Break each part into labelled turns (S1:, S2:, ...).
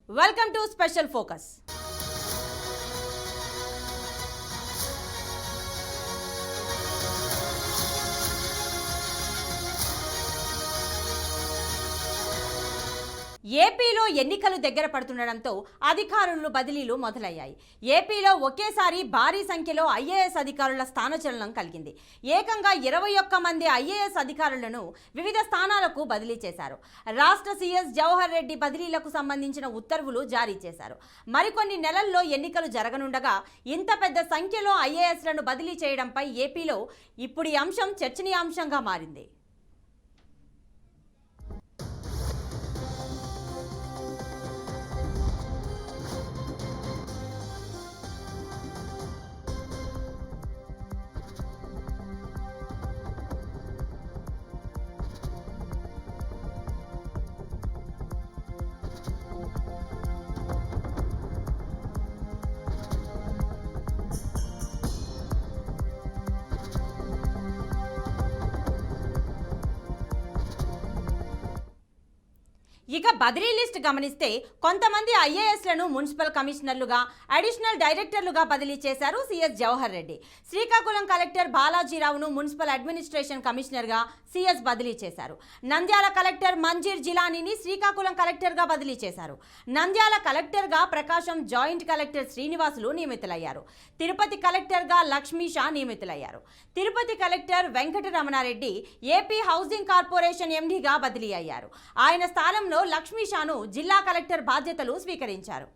S1: Welcome to Special Focus. ఏపీలో ఎన్నికలు దగ్గర పడుతుండడంతో అధికారులు బదిలీలు మొదలయ్యాయి. ఏపీలో ఒకేసారి భారీ సంఖ్యలో ఐఏఎస్ అధికారుల స్థానచలనం కలిగింది. ఏకంగా 21 మంది ఐఏఎస్ అధికారులను వివిధ స్థానాలకు బదిలీ చేశారు. రాష్ట్ర సీఎస్ జవహర్ రెడ్డి బదిలీలకు సంబంధించిన ఉత్తర్వులు జారీ చేశారు. మరికొన్ని నెలల్లో ఎన్నికలు జరగనుండగా ఇంత పెద్ద సంఖ్యలో ఐఏఎస్లను బదిలీ చేయడంపై ఏపీలో ఇప్పుడు ఈ అంశం చర్చనీయాంశంగా మారింది. ఇక బదిలీ లిస్ట్ గమనిస్తే కొంతమంది ఐఏఎస్లను మున్సిపల్ కమిషనర్లుగా, అడిషనల్ డైరెక్టర్లుగా బదిలీ చేశారు సీఎస్ జవహర్ రెడ్డి. శ్రీకాకుళం కలెక్టర్ బాలాజీరావును మున్సిపల్ అడ్మినిస్ట్రేషన్ కమిషనర్గా సీఎస్ బదిలీ చేశారు. నంద్యాల కలెక్టర్ మంజీర్ జిలానీని శ్రీకాకుళం కలెక్టర్గా బదిలీ చేశారు. నంద్యాల కలెక్టర్గా ప్రకాశం జాయింట్ కలెక్టర్ శ్రీనివాసులు నియమితులయ్యారు. తిరుపతి కలెక్టర్గా లక్ష్మీ షా నియమితులయ్యారు. Tirupati collector Venkataramana Reddy AP housing corporation ఎండీగా బదిలీ అయ్యారు. ఆయన స్థానంలో లక్ష్మీ షాను జిల్లా కలెక్టర్ బాధ్యతలు స్వీకరించారు.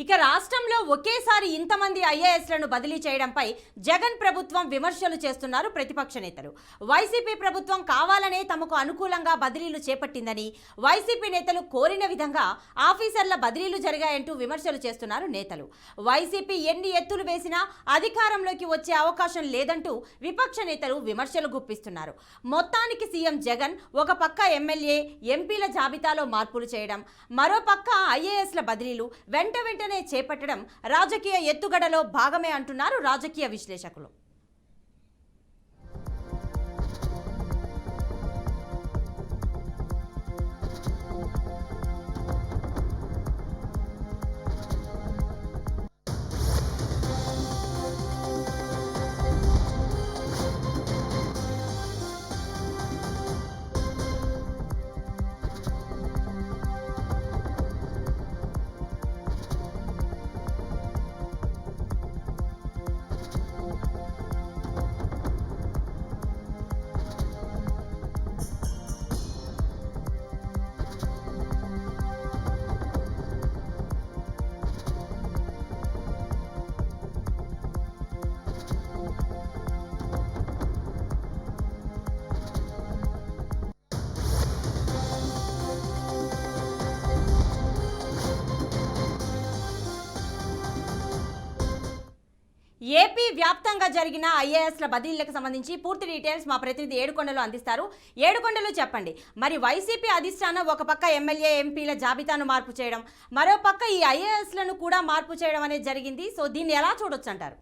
S1: ఇక రాష్ట్రంలో ఒకేసారి ఇంతమంది ఐఏఎస్లను బదిలీ చేయడంపై జగన్ ప్రభుత్వం విమర్శలు చేస్తున్నారు ప్రతిపక్ష నేతలు. వైసీపీ ప్రభుత్వం కావాలనే తమకు అనుకూలంగా బదిలీలు చేపట్టిందని, వైసీపీ నేతలు కోరిన విధంగా ఆఫీసర్ల బదిలీలు జరిగాయంటూ విమర్శలు చేస్తున్నారు నేతలు. వైసీపీ ఎన్ని ఎత్తులు వేసినా అధికారంలోకి వచ్చే అవకాశం లేదంటూ విపక్ష నేతలు విమర్శలు గుప్పిస్తున్నారు. మొత్తానికి సీఎం జగన్ ఒక పక్క ఎమ్మెల్యే, ఎంపీల జాబితాలో మార్పులు చేయడం, మరో పక్క ఐఏఎస్ల బదిలీలు వెంటనే చేపట్టడం రాజకీయ ఎత్తుగడలో భాగమే అంటున్నారు రాజకీయ విశ్లేషకులు. ఏపీ వ్యాప్తంగా జరిగిన ఐఏఎస్ల బదిలీలకు సంబంధించి పూర్తి డీటెయిల్స్ మా ప్రతినిధి ఏడుకొండలు అందిస్తారు. ఏడుకొండలు చెప్పండి, మరి వైసీపీ అధిష్టానం ఒక పక్క ఎమ్మెల్యే, ఎంపీల జాబితాను మార్పు చేయడం, మరో పక్క ఈ ఐఏఎస్లను కూడా మార్పు చేయడం అనేది జరిగింది. సో దీన్ని ఎలా చూడొచ్చు అంటారు?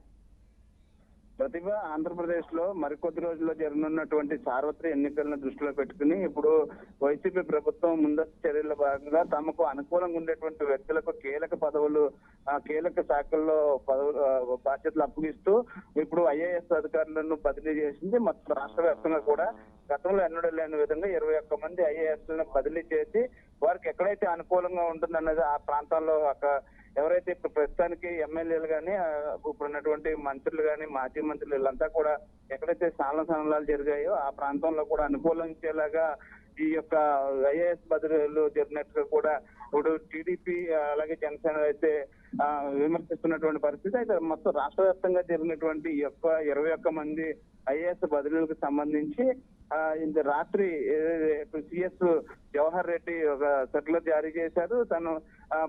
S2: ప్రతిభ ఆంధ్రప్రదేశ్ లో మరికొద్ది రోజుల్లో జరగనున్నటువంటి సార్వత్రిక ఎన్నికలను దృష్టిలో పెట్టుకుని ఇప్పుడు వైసీపీ ప్రభుత్వం ముందస్తు చర్యల భాగంగా తమకు అనుకూలంగా ఉండేటువంటి వ్యక్తులకు కీలక పదవులు, కీలక శాఖల్లో బాధ్యతలు అప్పగిస్తూ ఇప్పుడు ఐఏఎస్ అధికారులను బదిలీ చేసింది. మొత్తం రాష్ట్ర వ్యాప్తంగా కూడా గతంలో ఎన్నడూ లేని విధంగా 21 మంది ఐఏఎస్లను బదిలీ చేసి వారికి ఎక్కడైతే అనుకూలంగా ఉంటుందన్నది ఆ ప్రాంతాల్లో ఎవరైతే ఇప్పుడు ప్రస్తుతానికి ఎమ్మెల్యేలు కానీ, ఇప్పుడు ఉన్నటువంటి మంత్రులు కానీ, మాజీ మంత్రులు వీళ్ళంతా కూడా ఎక్కడైతే స్థానాలు జరిగాయో ఆ ప్రాంతంలో కూడా అనుకూలించేలాగా ఈ యొక్క ఐఏఎస్ బదిలీలు జరిగినట్టుగా కూడా ఇప్పుడు టీడీపీ అలాగే జనసేన అయితే విమర్శిస్తున్నటువంటి పరిస్థితి. అయితే మొత్తం రాష్ట్ర వ్యాప్తంగా జరిగినటువంటి ఈ యొక్క 21 మంది ఐఏఎస్ బదిలీలకు సంబంధించి ఇంత రాత్రి సిఎస్ జవహర్ రెడ్డి ఒక సర్కులర్ జారీ చేశారు. తను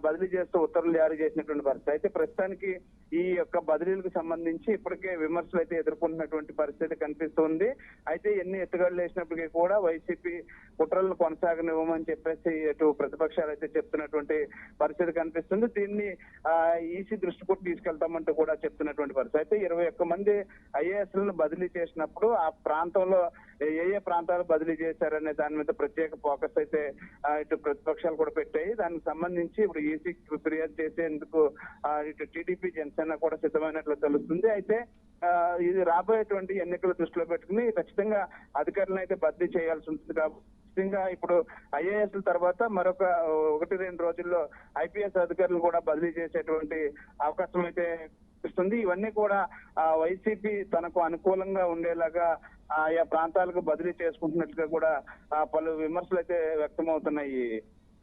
S2: బదిలీ చేస్తూ ఉత్తర్వులు జారీ చేసినటువంటి పరిస్థితి. అయితే ప్రస్తుతానికి ఈ యొక్క బదిలీలకు సంబంధించి ఇప్పటికే విమర్శలు అయితే ఎదుర్కొంటున్నటువంటి పరిస్థితి కనిపిస్తుంది. అయితే ఎన్ని ఎత్తుగడలు వేసినప్పటికీ కూడా వైసీపీ కుట్రలను కొనసాగనివ్వమని చెప్పేసి ఇటు ప్రతిపక్షాలు అయితే చెప్తున్నటువంటి పరిస్థితి కనిపిస్తుంది. దీన్ని ఈసీ దృష్టి కూడా తీసుకెళ్తామంటూ కూడా చెప్తున్నటువంటి పరిస్థితి. అయితే 21 మంది ఐఏఎస్లను బదిలీ చేసినప్పుడు ఆ ప్రాంతంలో ఏ ప్రాంతాలు బదిలీ చేశారనే దాని మీద ప్రత్యేక ఫోకస్ అయితే ఇటు ప్రతిపక్షాలు కూడా పెట్టాయి. దానికి సంబంధించి ఇప్పుడు ఈసీకి ఫిర్యాదు చేసేందుకు ఇటు టీడీపీ జనసేన కూడా సిద్ధమైనట్లు తెలుస్తుంది. అయితే ఇది రాబోయేటువంటి ఎన్నికల దృష్టిలో పెట్టుకుని ఖచ్చితంగా అధికారులను అయితే బదిలీ చేయాల్సి ఉంటుంది. కాబట్టి ఇప్పుడు ఐఏఎస్ తర్వాత మరొక 1-2 రోజుల్లో ఐపీఎస్ అధికారులు కూడా బదిలీ చేసేటువంటి అవకాశం అయితే ఇస్తుంది. ఇవన్నీ కూడా వైసీపీ తనకు అనుకూలంగా ఉండేలాగా ఆయా ప్రాంతాలకు బదిలీ చేసుకుంటున్నట్టుగా కూడా పలు విమర్శలు అయితే వ్యక్తమవుతున్నాయి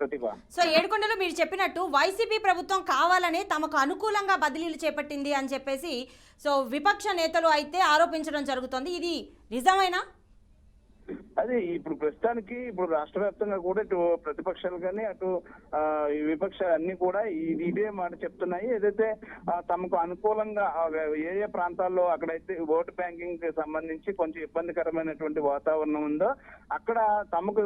S2: ప్రతిభ.
S1: సో ఏడుకొండలు మీరు చెప్పినట్టు వైసీపీ ప్రభుత్వం కావాలనే తమకు అనుకూలంగా బదిలీలు చేపట్టింది అని చెప్పేసి సో విపక్ష నేతలు అయితే ఆరోపించడం జరుగుతోంది. ఇది నిజమేనా?
S2: అదే ఇప్పుడు ప్రస్తుతానికి ఇప్పుడు రాష్ట్ర వ్యాప్తంగా కూడా ఇటు ప్రతిపక్షాలు కానీ అటు విపక్షాలు అన్ని కూడా ఇదే మాట చెప్తున్నాయి. ఏదైతే తమకు అనుకూలంగా ఏ ప్రాంతాల్లో అక్కడైతే ఓటు బ్యాంకింగ్ కి సంబంధించి కొంచెం ఇబ్బందికరమైనటువంటి వాతావరణం ఉందో అక్కడ తమకు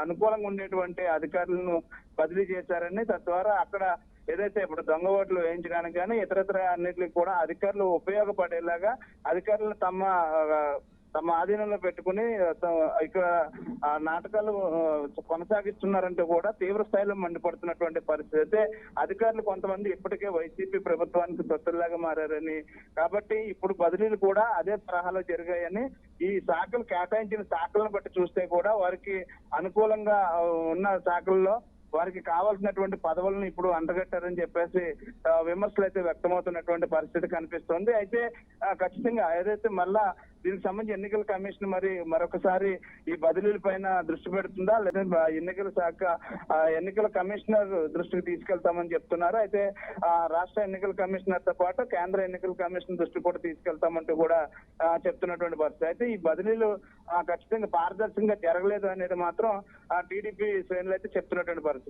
S2: అనుకూలంగా ఉండేటువంటి అధికారులను బదిలీ చేశారని, తద్వారా అక్కడ ఏదైతే ఇప్పుడు దొంగ ఓట్లు వేయించడానికి కానీ ఇతరత్ర అన్నిటికీ కూడా అధికారులు ఉపయోగపడేలాగా అధికారులను తమ ఆధీనంలో పెట్టుకుని ఇక్కడ నాటకాలు కొనసాగిస్తున్నారంటే కూడా తీవ్ర స్థాయిలో మండిపడుతున్నటువంటి పరిస్థితి. అయితే అధికారులు కొంతమంది ఇప్పటికే వైసీపీ ప్రభుత్వానికి తొత్తుల్లాగా మారారని, కాబట్టి ఇప్పుడు బదిలీలు కూడా అదే తరహాలో జరిగాయని, ఈ శాఖలు కేటాయించిన శాఖలను బట్టి చూస్తే కూడా వారికి అనుకూలంగా ఉన్న శాఖల్లో వారికి కావాల్సినటువంటి పదవులను ఇప్పుడు అంటగట్టారని చెప్పేసి విమర్శలు అయితే వ్యక్తమవుతున్నటువంటి పరిస్థితి కనిపిస్తోంది. అయితే ఖచ్చితంగా ఏదైతే మళ్ళా దీనికి సంబంధించి ఎన్నికల కమిషన్ మరొకసారి ఈ బదిలీల పైన దృష్టి పెడుతుందా, లేదా ఎన్నికల శాఖ ఎన్నికల కమిషనర్ దృష్టికి తీసుకెళ్తామని చెప్తున్నారు. అయితే రాష్ట్ర ఎన్నికల కమిషనర్ తో పాటు కేంద్ర ఎన్నికల కమిషన్ దృష్టి కూడా తీసుకెళ్తామంటూ కూడా చెప్తున్నటువంటి పరిస్థితి. అయితే ఈ బదిలీలు ఖచ్చితంగా పారదర్శకంగా జరగలేదు అనేది మాత్రం టీడీపీ శ్రేణులు అయితే చెప్తున్నటువంటి పరిస్థితి.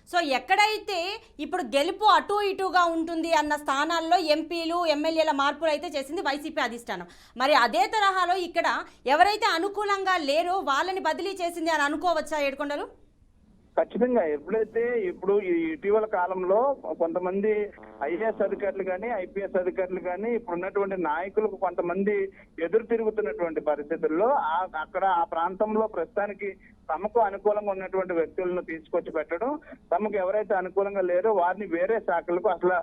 S1: సో ఎక్కడైతే ఇప్పుడు గెలుపు అటు ఇటుగా ఉంటుంది అన్న స్థానాల్లో ఎంపీలు ఎమ్మెల్యేల మార్పులు అయితే చేసింది వైసీపీ అధిష్టానం. మరి అదే తరహాలో ఇక్కడ ఎవరైతే అనుకూలంగా లేరో వాళ్ళని బదిలీ చేసింది అని అనుకోవచ్చా ఏడుకొండలు?
S2: ఖచ్చితంగా ఎప్పుడైతే ఇప్పుడు ఇటీవల కాలంలో కొంతమంది ఐఏఎస్ అధికారులు కానీ ఐపీఎస్ అధికారులు కానీ ఇప్పుడు ఉన్నటువంటి నాయకులకు కొంతమంది ఎదురు తిరుగుతున్నటువంటి పరిస్థితుల్లో అక్కడ ఆ ప్రాంతంలో ప్రస్తుతానికి తమకు అనుకూలంగా ఉన్నటువంటి వ్యక్తులను తీసుకొచ్చి పెట్టడం, తమకు ఎవరైతే అనుకూలంగా లేరో వారిని వేరే శాఖలకు అసలు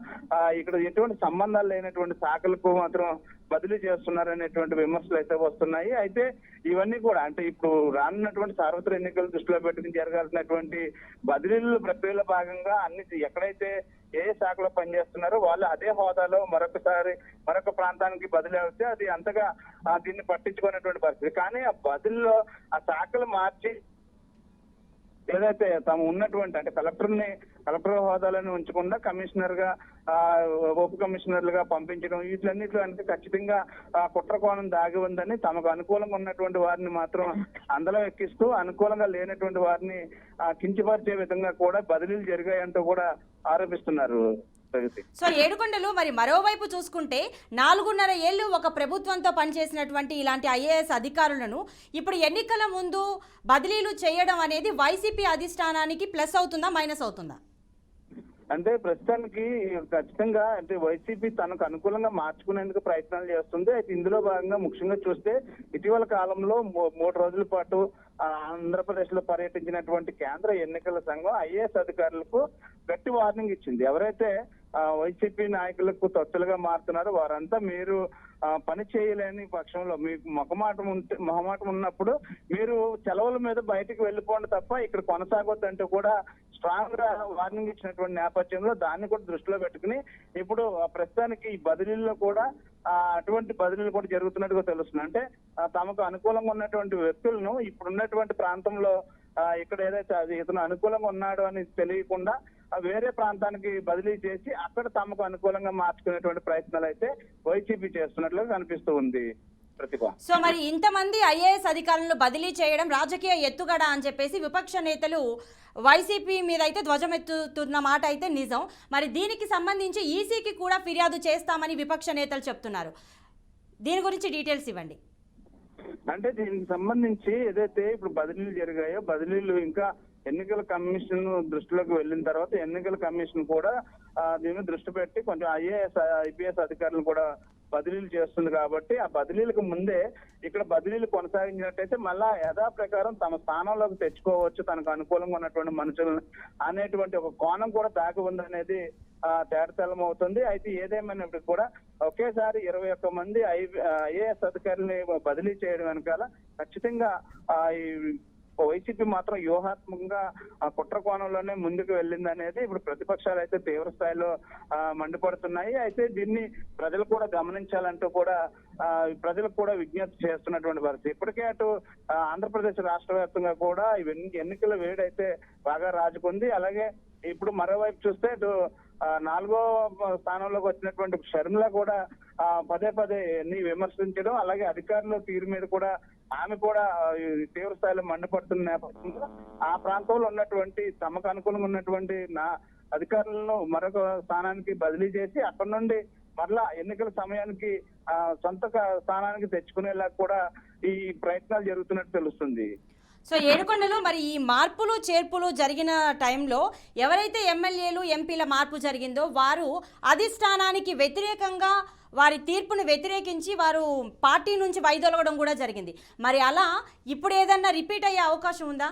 S2: ఇక్కడ ఎటువంటి సంబంధాలు లేనటువంటి శాఖలకు మాత్రం బదిలీ చేస్తున్నారనేటువంటి విమర్శలు అయితే వస్తున్నాయి. అయితే ఇవన్నీ కూడా అంటే ఇప్పుడు రానున్నటువంటి సార్వత్రిక ఎన్నికలు దృష్టిలో పెట్టుకుని జరగాల్సినటువంటి బదిలీల ప్రక్రియలో భాగంగా అన్ని ఎక్కడైతే ఏ శాఖలో పనిచేస్తున్నారో వాళ్ళు అదే హోదాలో మరొక ప్రాంతానికి బదిలీ అవుతే అది అంతగా దీన్ని పట్టించుకునేటువంటి పరిస్థితి. కానీ ఆ బదిలీలో ఆ శాఖలు మార్చి ఏదైతే తాము ఉన్నటువంటి అంటే కలెక్టర్ హోదాలను ఉంచకుండా కమిషనర్ గా ఉప కమిషనర్లుగా పంపించడం, వీటిలన్నింటిలో అంటే ఖచ్చితంగా కుట్ర కోణం దాగి ఉందని, తమకు అనుకూలంగా ఉన్నటువంటి వారిని మాత్రం అందులో ఎక్కిస్తూ అనుకూలంగా లేనటువంటి వారిని కించపరిచే విధంగా కూడా బదిలీలు జరిగాయంటూ కూడా ఆరోపిస్తున్నారు.
S1: సో ఏడుకొండలు మరి మరోవైపు చూసుకుంటే 4.5 ఏళ్ళు ఒక ప్రభుత్వంతో పనిచేసినటువంటి ఇలాంటి ఐఏఎస్ అధికారులను ఇప్పుడు ఎన్నికల ముందు బదిలీలు చేయడం అనేది వైసీపీ అధిష్టానానికి ప్లస్ అవుతుందా మైనస్ అవుతుందా?
S2: అంటే ప్రస్తుతానికి ఖచ్చితంగా అంటే వైసీపీ తనకు అనుకూలంగా మార్చుకునేందుకు ప్రయత్నాలు చేస్తుంది. అయితే ఇందులో భాగంగా ముఖ్యంగా చూస్తే ఇటీవల కాలంలో 3 రోజుల పాటు ఆంధ్రప్రదేశ్ లో పర్యటించినటువంటి కేంద్ర ఎన్నికల సంఘం ఐఏఎస్ అధికారులకు గట్టి వార్నింగ్ ఇచ్చింది. ఎవరైతే వైసీపీ నాయకులకు తొత్తులుగా మారుతున్నారో వారంతా మీరు పని చేయలేని పక్షంలో మీకు మొహమాటం ఉన్నప్పుడు మీరు సెలవుల మీద బయటకు వెళ్ళిపోండి తప్ప ఇక్కడ కొనసాగొద్దంటూ కూడా స్ట్రాంగ్ గా వార్నింగ్ ఇచ్చినటువంటి నేపథ్యంలో దాన్ని కూడా దృష్టిలో పెట్టుకుని ఇప్పుడు ప్రస్తుతానికి ఈ బదిలీల్లో కూడా అటువంటి బదిలీలు కూడా జరుగుతున్నట్టుగా తెలుస్తుంది. అంటే తమకు అనుకూలంగా ఉన్నటువంటి వ్యక్తులను ఇప్పుడున్నటువంటి ప్రాంతంలో ఇక్కడ ఏదైతే అది ఇతను అనుకూలంగా ఉన్నాడు అని తెలియకుండా వేరే ప్రాంతానికి బదిలీ చేసి అక్కడ తమకు అనుకూలంగా మార్చుకునేటువంటి ప్రయత్నాలు అయితే వైసీపీ చేస్తున్నట్లుగా కనిపిస్తూ ఉంది ప్రతిభ.
S1: సో మరి ఇంతమంది ఐఏఎస్ అధికారులను బదిలీ చేయడం రాజకీయ ఎత్తుగడ అని చెప్పేసి విపక్ష నేతలు వైసీపీ మీద అయితే ధ్వజమెత్తుతున్న మాట అయితే నిజం. మరి దీనికి సంబంధించి ఈసీకి కూడా ఫిర్యాదు చేస్తామని విపక్ష నేతలు చెప్తున్నారు. దీని గురించి డీటెయిల్స్ ఇవ్వండి.
S2: అంటే దీనికి సంబంధించి ఏదైతే ఇప్పుడు బదిలీలు జరిగాయో బదిలీలు ఇంకా ఎన్నికల కమిషన్ దృష్టిలోకి వెళ్ళిన తర్వాత ఎన్నికల కమిషన్ కూడా దీని దృష్టి పెట్టి కొంచెం ఐఏఎస్ ఐపీఎస్ అధికారులను కూడా బదిలీలు చేస్తుంది కాబట్టి ఆ బదిలీలకు ముందే ఇక్కడ బదిలీలు కొనసాగించినట్టయితే మళ్ళా యథాప్రకారం తమ స్థానంలోకి తెచ్చుకోవచ్చు తనకు అనుకూలంగా ఉన్నటువంటి మనుషులను అనేటువంటి ఒక కోణం కూడా దాగి ఉందనేది తేటతెల్లం అవుతుంది. అయితే ఏదేమైనప్పటికీ కూడా ఒకేసారి 21 మంది ఐఏఎస్ అధికారులని బదిలీ చేయడం వెనకాల ఖచ్చితంగా ఈ వైసీపీ మాత్రం వ్యూహాత్మకంగా కుట్ర కోణంలోనే ముందుకు వెళ్ళింది అనేది ఇప్పుడు ప్రతిపక్షాలు అయితే తీవ్ర స్థాయిలో మండిపడుతున్నాయి. అయితే దీన్ని ప్రజలు కూడా గమనించాలంటూ కూడా ప్రజలకు కూడా విజ్ఞప్తి చేస్తున్నటువంటి పరిస్థితి. ఇప్పటికే అటు ఆంధ్రప్రదేశ్ రాష్ట్ర వ్యాప్తంగా కూడా ఎన్నికల వేడైతే బాగా రాజుకుంది. అలాగే ఇప్పుడు మరోవైపు చూస్తే ఇటు 4వ స్థానంలోకి వచ్చినటువంటి షర్మిల కూడా పదే పదే విమర్శించడం, అలాగే అధికారుల తీరు మీద కూడా ఆమె కూడా తీవ్ర స్థాయిలో మండిపడుతున్న నేపథ్యంలో ఆ ప్రాంతంలో ఉన్నటువంటి తమకు అనుకూలంగా ఉన్నటువంటి అధికారులను మరొక స్థానానికి బదిలీ చేసి అక్కడ నుండి మరలా ఎన్నికల సమయానికి సొంత స్థానానికి తెచ్చుకునేలా కూడా ఈ ప్రయత్నాలు జరుగుతున్నట్టు తెలుస్తుంది.
S1: సో ఏడుకొండలు మరి ఈ మార్పులు చేర్పులు జరిగిన టైంలో ఎవరైతే ఎమ్మెల్యేలు ఎంపీల మార్పు జరిగిందో వారు అధిష్టానానికి వ్యతిరేకంగా వారి తీర్పును వ్యతిరేకించి వారు పార్టీ నుంచి వైదొలగడం కూడా జరిగింది. మరి అలా ఇప్పుడు ఏదన్నా రిపీట్ అయ్యే అవకాశం ఉందా?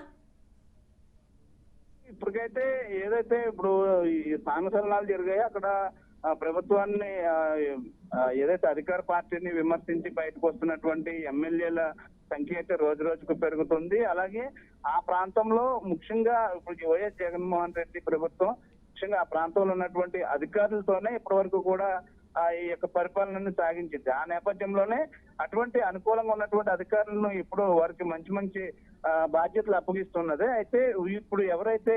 S2: ఇప్పటికైతే ఏదైతే ఇప్పుడు ఈ స్థానచలనాలు జరిగాయో అక్కడ ప్రభుత్వాన్ని ఏదైతే అధికార పార్టీని విమర్శించి బయటకు వస్తున్నటువంటి ఎమ్మెల్యేల సంఖ్య అయితే రోజు రోజుకు పెరుగుతుంది. అలాగే ఆ ప్రాంతంలో ముఖ్యంగా ఇప్పుడు వైఎస్ జగన్మోహన్ రెడ్డి ప్రభుత్వం ముఖ్యంగా ఆ ప్రాంతంలో ఉన్నటువంటి అధికారులతోనే ఇప్పటి వరకు కూడా ఈ యొక్క పరిపాలనను సాగించింది. ఆ నేపథ్యంలోనే అటువంటి అనుకూలంగా ఉన్నటువంటి అధికారులను ఇప్పుడు వారికి మంచి మంచి బాధ్యతలు అప్పగిస్తున్నది. అయితే ఇప్పుడు ఎవరైతే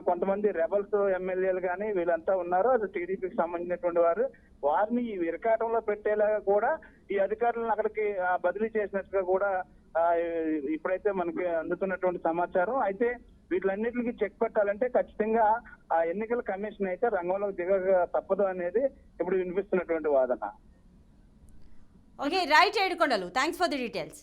S2: కొంతమంది రెబల్స్ ఎమ్మెల్యేలు కానీ వీళ్ళంతా ఉన్నారో అది టీడీపీకి సంబంధించినటువంటి వారిని ఈ విరకాటంలో పెట్టేలాగా కూడా ఈ అధికారులను అక్కడికి బదిలీ చేసినట్టుగా కూడా ఇప్పుడైతే మనకి అందుతున్నటువంటి సమాచారం. అయితే వీటిలన్నిటికి చెక్ పెట్టాలంటే ఖచ్చితంగా ఆ ఎన్నికల కమిషన్ అయితే రంగంలోకి దిగక తప్పదు అనేది ఇప్పుడు వినిపిస్తున్నటువంటి వాదన.
S1: Okay right Yedukondalu, thanks for the details.